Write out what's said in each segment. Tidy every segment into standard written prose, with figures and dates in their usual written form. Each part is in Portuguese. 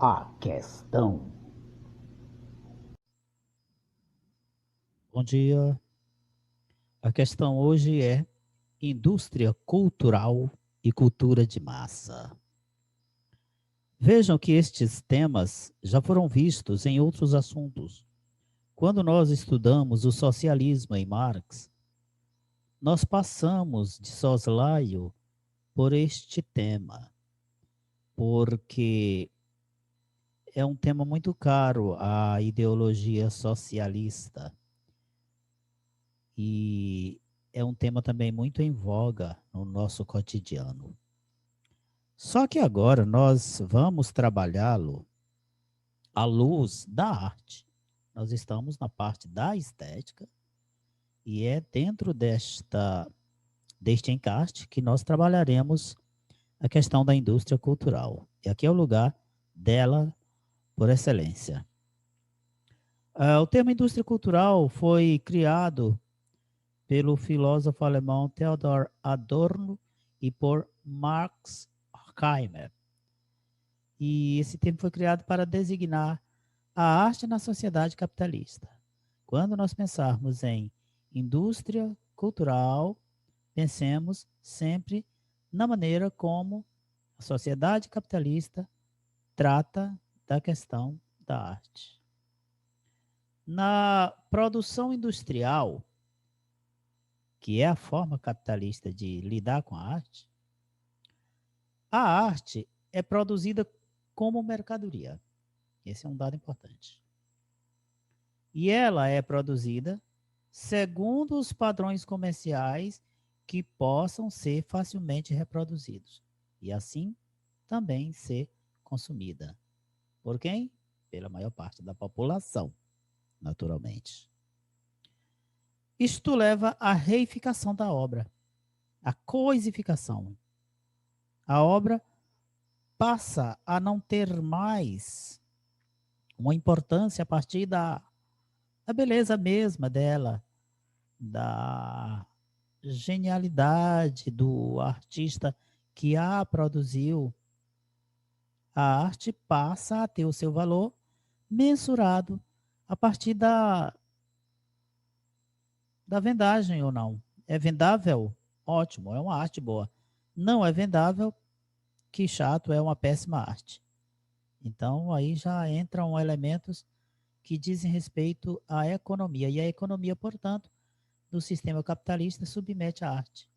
A questão. Bom dia. A questão hoje é indústria cultural e cultura de massa. Vejam que estes temas já foram vistos em outros assuntos. Quando nós estudamos o socialismo em Marx, nós passamos de soslaio por este tema, porque é um tema muito caro à ideologia socialista e é um tema também muito em voga no nosso cotidiano. Só que agora nós vamos trabalhá-lo à luz da arte. Nós estamos na parte da estética e é dentro deste encarte que nós trabalharemos a questão da indústria cultural. E aqui é o lugar dela por excelência. O termo indústria cultural foi criado pelo filósofo alemão Theodor Adorno e por Max Horkheimer. E esse termo foi criado para designar a arte na sociedade capitalista. Quando nós pensarmos em indústria cultural, pensemos sempre na maneira como a sociedade capitalista trata da questão da arte. Na produção industrial, que é a forma capitalista de lidar com a arte é produzida como mercadoria. Esse é um dado importante. E ela é produzida segundo os padrões comerciais que possam ser facilmente reproduzidos e assim também ser consumida. Por quem? Pela maior parte da população, naturalmente. Isto leva à reificação da obra, à coisificação. A obra passa a não ter mais uma importância a partir da beleza mesma dela, da genialidade do artista que a produziu. A arte passa a ter o seu valor mensurado a partir da vendagem ou não. É vendável? Ótimo, é uma arte boa. Não é vendável? Que chato, é uma péssima arte. Então, aí já entram elementos que dizem respeito à economia. E a economia, portanto, do sistema capitalista submete à arte.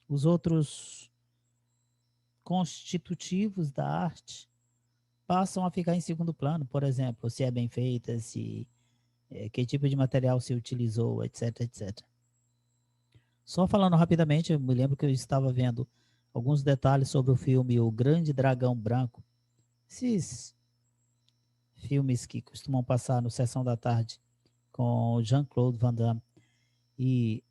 Os outros constitutivos da arte passam a ficar em segundo plano, por exemplo, se é bem feita, se que tipo de material se utilizou, etc, etc. Só falando rapidamente, eu me lembro que eu estava vendo alguns detalhes sobre o filme O Grande Dragão Branco. Esses filmes que costumam passar no Sessão da Tarde com Jean-Claude Van Damme. E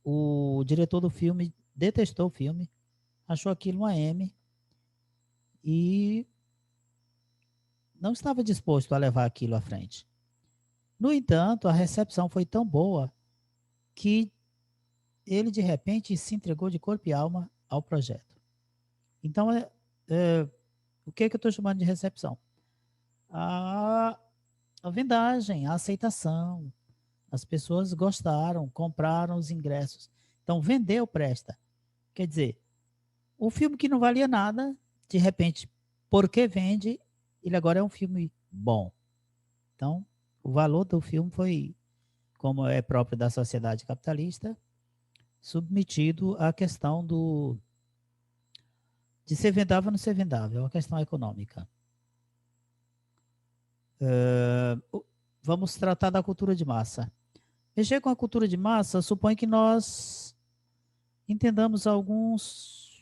o diretor do filme detestou o filme, achou aquilo uma M e não estava disposto a levar aquilo à frente. No entanto, a recepção foi tão boa que ele, de repente, se entregou de corpo e alma ao projeto. Então, o que eu estou chamando de recepção? A, a vendagem, a aceitação. As pessoas gostaram, compraram os ingressos. Então, vendeu presta. Quer dizer, um filme que não valia nada, de repente, porque vende, ele agora é um filme bom. Então, o valor do filme foi, como é próprio da sociedade capitalista, submetido à questão de ser vendável ou não ser vendável, é uma questão econômica. Vamos tratar da cultura de massa. Mexer com a cultura de massa supõe que nós entendamos alguns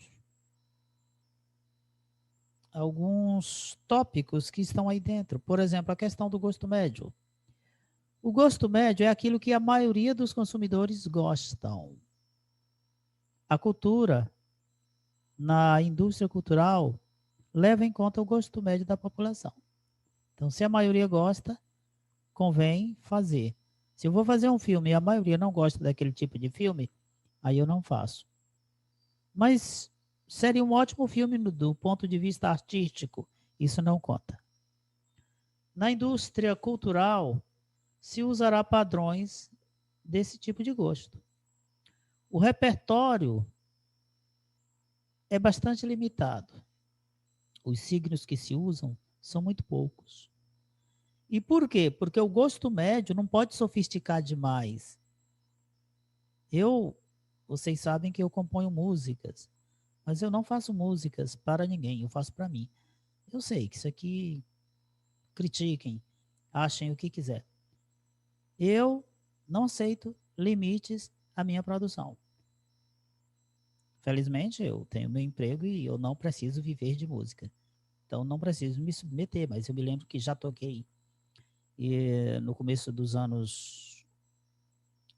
tópicos que estão aí dentro. Por exemplo, a questão do gosto médio. O gosto médio é aquilo que a maioria dos consumidores gostam. A cultura, na indústria cultural, leva em conta o gosto médio da população. Então, se a maioria gosta, convém fazer. Se eu vou fazer um filme e a maioria não gosta daquele tipo de filme, aí eu não faço. Mas seria um ótimo filme do ponto de vista artístico Isso não conta. Na indústria cultural, se usará padrões desse tipo de gosto. O repertório é bastante limitado. Os signos que se usam são muito poucos. E por quê? Porque o gosto médio não pode sofisticar demais. Vocês sabem que eu componho músicas, mas eu não faço músicas para ninguém, eu faço para mim. Eu sei que isso aqui, critiquem, achem o que quiser. Eu não aceito limites à minha produção. Felizmente, eu tenho meu emprego e eu não preciso viver de música. Então, não preciso me submeter, mas eu me lembro que já toquei no começo dos anos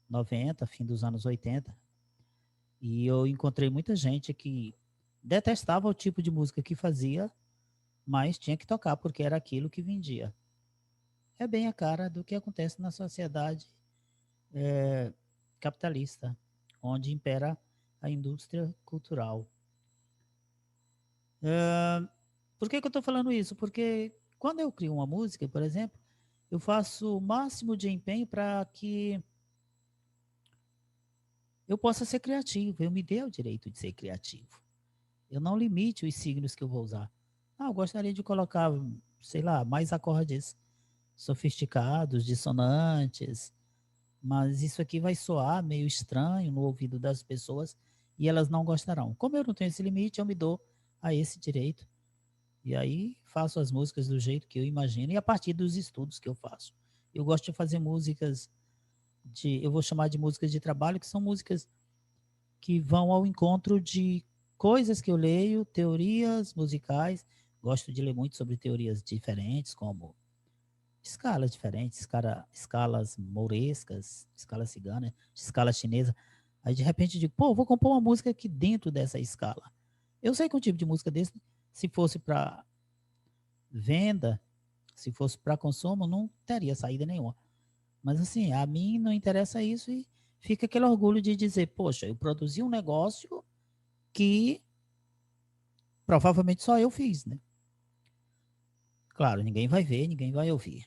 90, fim dos anos 80, e eu encontrei muita gente que detestava o tipo de música que fazia, mas tinha que tocar porque era aquilo que vendia. É bem a cara do que acontece na sociedade capitalista, onde impera a indústria cultural. Por que eu estou falando isso? Porque quando eu crio uma música, por exemplo, eu faço o máximo de empenho para que eu possa ser criativo, eu me dê o direito de ser criativo. Eu não limite os signos que eu vou usar. Eu gostaria de colocar, sei lá, mais acordes sofisticados, dissonantes, mas isso aqui vai soar meio estranho no ouvido das pessoas e elas não gostarão. Como eu não tenho esse limite, eu me dou a esse direito. E aí faço as músicas do jeito que eu imagino e a partir dos estudos que eu faço. Eu gosto de fazer músicas eu vou chamar de músicas de trabalho, que são músicas que vão ao encontro de coisas que eu leio, teorias musicais. Gosto de ler muito sobre teorias diferentes, como escalas diferentes, escalas mourescas, escala cigana, escala chinesa. Aí de repente eu digo, pô, vou compor uma música aqui dentro dessa escala. Eu sei que um tipo de música desse, se fosse para venda, se fosse para consumo, não teria saída nenhuma. Mas assim, a mim não interessa isso e fica aquele orgulho de dizer, poxa, eu produzi um negócio que provavelmente só eu fiz, né? Claro, ninguém vai ver, ninguém vai ouvir.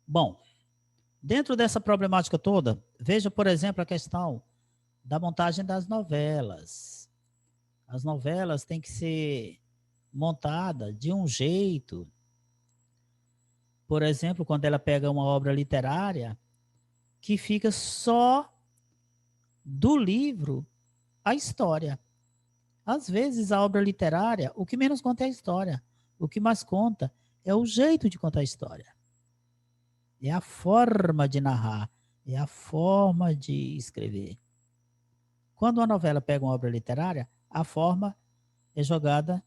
Bom, dentro dessa problemática toda, veja, por exemplo, a questão da montagem das novelas. As novelas têm que ser montadas de um jeito. Por exemplo, quando ela pega uma obra literária que fica só do livro a história. Às vezes, a obra literária, o que menos conta é a história. O que mais conta é o jeito de contar a história. É a forma de narrar. É a forma de escrever. Quando uma novela pega uma obra literária, a forma é jogada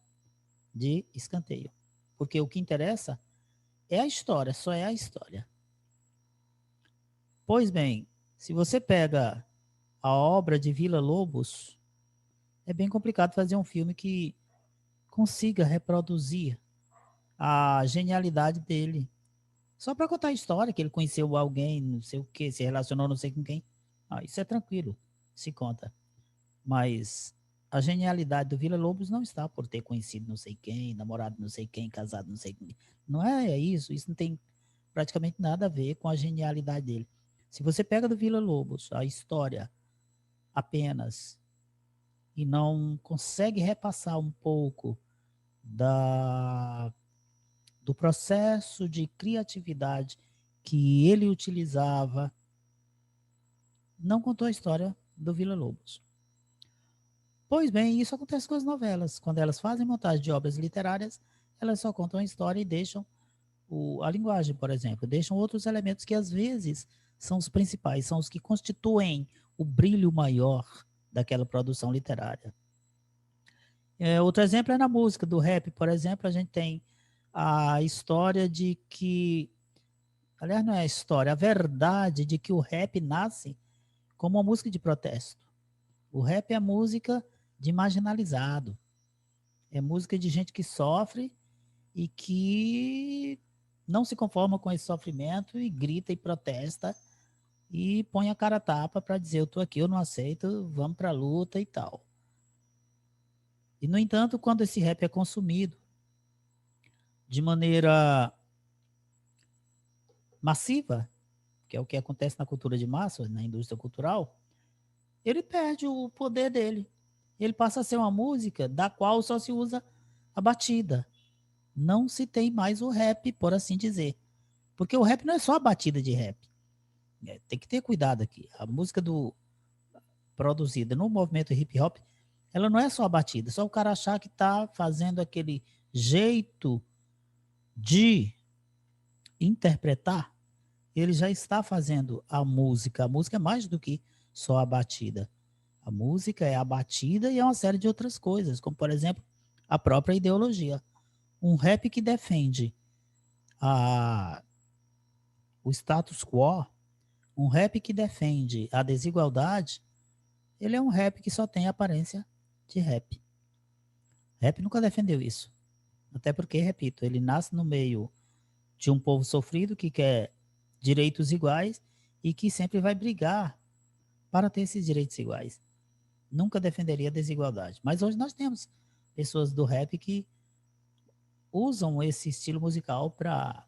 de escanteio. Porque o que interessa é a história, só é a história. Pois bem, se você pega a obra de Villa-Lobos, é bem complicado fazer um filme que consiga reproduzir a genialidade dele. Só para contar a história, que ele conheceu alguém, não sei o que, se relacionou não sei com quem. Isso é tranquilo, se conta. Mas a genialidade do Villa-Lobos não está por ter conhecido não sei quem, namorado não sei quem, casado não sei quem. Não é isso, isso não tem praticamente nada a ver com a genialidade dele. Se você pega do Villa-Lobos a história apenas e não consegue repassar um pouco do processo de criatividade que ele utilizava, não contou a história do Villa-Lobos. Pois bem, isso acontece com as novelas. Quando elas fazem montagem de obras literárias, elas só contam a história e deixam a linguagem, por exemplo, deixam outros elementos que às vezes são os principais, são os que constituem o brilho maior daquela produção literária. Outro exemplo é na música do rap, por exemplo, a gente tem a história de que, aliás, não é a história, a verdade de que o rap nasce como uma música de protesto. O rap é música de marginalizado, é música de gente que sofre e que não se conforma com esse sofrimento e grita e protesta e põe a cara a tapa para dizer eu tô aqui, eu não aceito, vamos para a luta e tal. E, no entanto, quando esse rap é consumido de maneira massiva, que é o que acontece na cultura de massa, na indústria cultural, ele perde o poder dele. Ele passa a ser uma música da qual só se usa a batida. Não se tem mais o rap, por assim dizer. Porque o rap não é só a batida de rap. Tem que ter cuidado aqui. A música produzida no movimento hip hop, ela não é só a batida, só o cara achar que está fazendo aquele jeito de interpretar, ele já está fazendo a música. A música é mais do que só a batida. A música é a batida e é uma série de outras coisas, como, por exemplo, a própria ideologia. Um rap que defende a, o status quo, um rap que defende a desigualdade, ele é um rap que só tem aparência de rap. Rap nunca defendeu isso. Até porque, repito, ele nasce no meio de um povo sofrido que quer direitos iguais e que sempre vai brigar para ter esses direitos iguais. Nunca defenderia a desigualdade. Mas hoje nós temos pessoas do rap que usam esse estilo musical para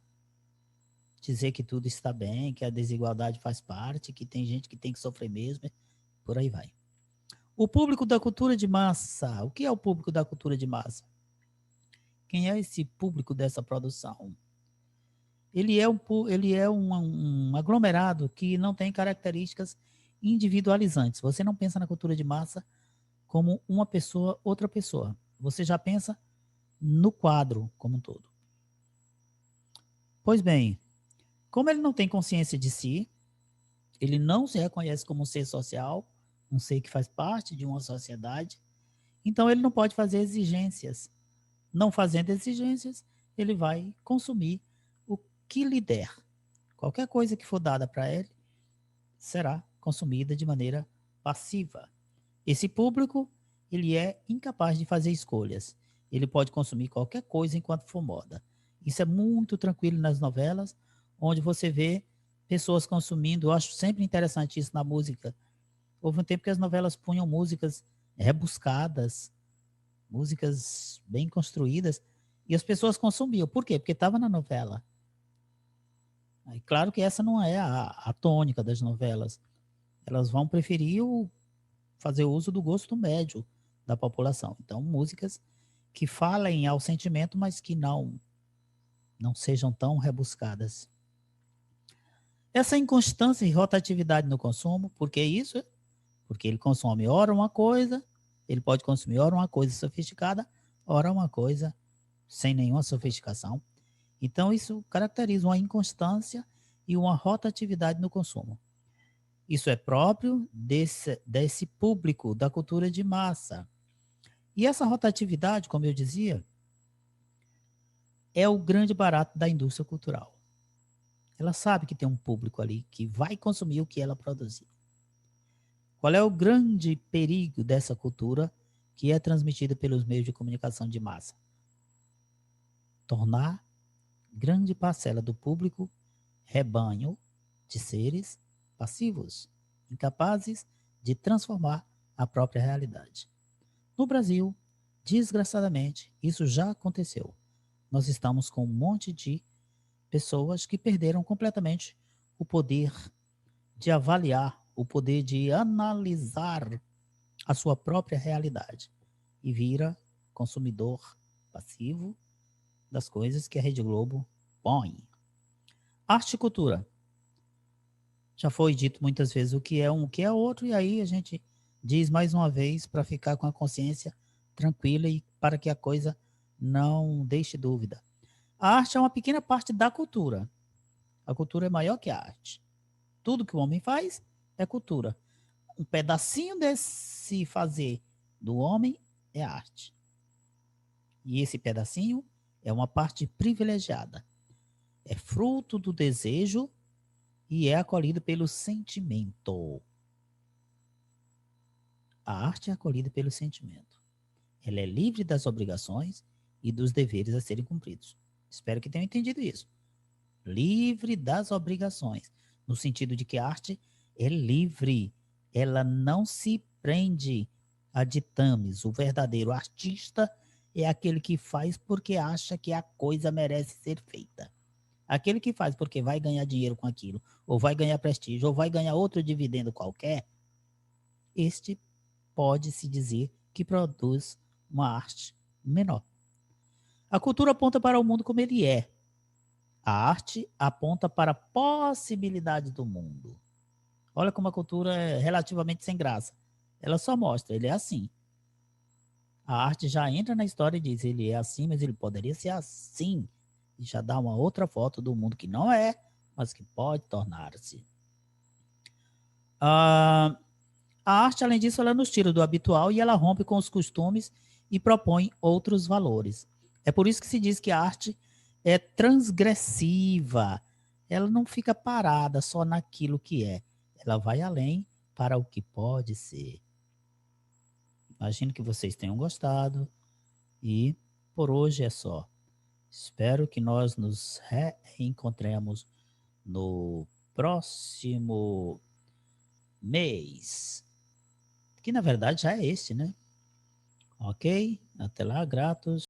dizer que tudo está bem, que a desigualdade faz parte, que tem gente que tem que sofrer mesmo, por aí vai. O público da cultura de massa. O que é o público da cultura de massa? Quem é esse público dessa produção? Ele é um aglomerado que não tem características individualizantes. Você não pensa na cultura de massa como uma pessoa, outra pessoa. Você já pensa no quadro como um todo. Pois bem, como ele não tem consciência de si, ele não se reconhece como um ser social, um ser que faz parte de uma sociedade, então ele não pode fazer exigências. Não fazendo exigências, ele vai consumir o que lhe der. Qualquer coisa que for dada para ele será consumida de maneira passiva. Esse público, ele é incapaz de fazer escolhas. Ele pode consumir qualquer coisa enquanto for moda. Isso é muito tranquilo nas novelas, onde você vê pessoas consumindo. Eu acho sempre interessante isso na música. Houve um tempo que as novelas punham músicas rebuscadas, músicas bem construídas, e as pessoas consumiam. Por quê? Porque estava na novela. E claro que essa não é a tônica das novelas. Elas vão preferir fazer uso do gosto médio da população. Então, músicas que falem ao sentimento, mas que não sejam tão rebuscadas. Essa inconstância e rotatividade no consumo, por que isso? Porque ele consome ora uma coisa, ele pode consumir ora uma coisa sofisticada, ora uma coisa sem nenhuma sofisticação. Então, isso caracteriza uma inconstância e uma rotatividade no consumo. Isso é próprio desse público da cultura de massa. E essa rotatividade, como eu dizia, é o grande barato da indústria cultural. Ela sabe que tem um público ali que vai consumir o que ela produzir. Qual é o grande perigo dessa cultura que é transmitida pelos meios de comunicação de massa? Tornar grande parcela do público rebanho de seres passivos, incapazes de transformar a própria realidade. No Brasil, desgraçadamente, isso já aconteceu. Nós estamos com um monte de pessoas que perderam completamente o poder de avaliar, o poder de analisar a sua própria realidade e vira consumidor passivo das coisas que a Rede Globo põe. Arte e cultura. Já foi dito muitas vezes o que é um, o que é outro, e aí a gente diz mais uma vez para ficar com a consciência tranquila e para que a coisa não deixe dúvida. A arte é uma pequena parte da cultura. A cultura é maior que a arte. Tudo que o homem faz é cultura. Um pedacinho desse fazer do homem é arte. E esse pedacinho é uma parte privilegiada. É fruto do desejo e é acolhido pelo sentimento. A arte é acolhida pelo sentimento. Ela é livre das obrigações e dos deveres a serem cumpridos. Espero que tenham entendido isso. Livre das obrigações, no sentido de que a arte é livre, ela não se prende a ditames. O verdadeiro artista, é aquele que faz porque acha que a coisa merece ser feita. Aquele que faz porque vai ganhar dinheiro com aquilo, ou vai ganhar prestígio, ou vai ganhar outro dividendo qualquer, este pode-se dizer que produz uma arte menor. A cultura aponta para o mundo como ele é. A arte aponta para a possibilidade do mundo. Olha como a cultura é relativamente sem graça. Ela só mostra, ele é assim. A arte já entra na história e diz, ele é assim, mas ele poderia ser assim. E já dá uma outra foto do mundo que não é, mas que pode tornar-se. A arte, além disso, ela nos tira do habitual e ela rompe com os costumes e propõe outros valores. É por isso que se diz que a arte é transgressiva. Ela não fica parada só naquilo que é. Ela vai além para o que pode ser. Imagino que vocês tenham gostado e por hoje é só. Espero que nós nos reencontremos no próximo mês, que na verdade já é este, né? Ok? Até lá, gratos.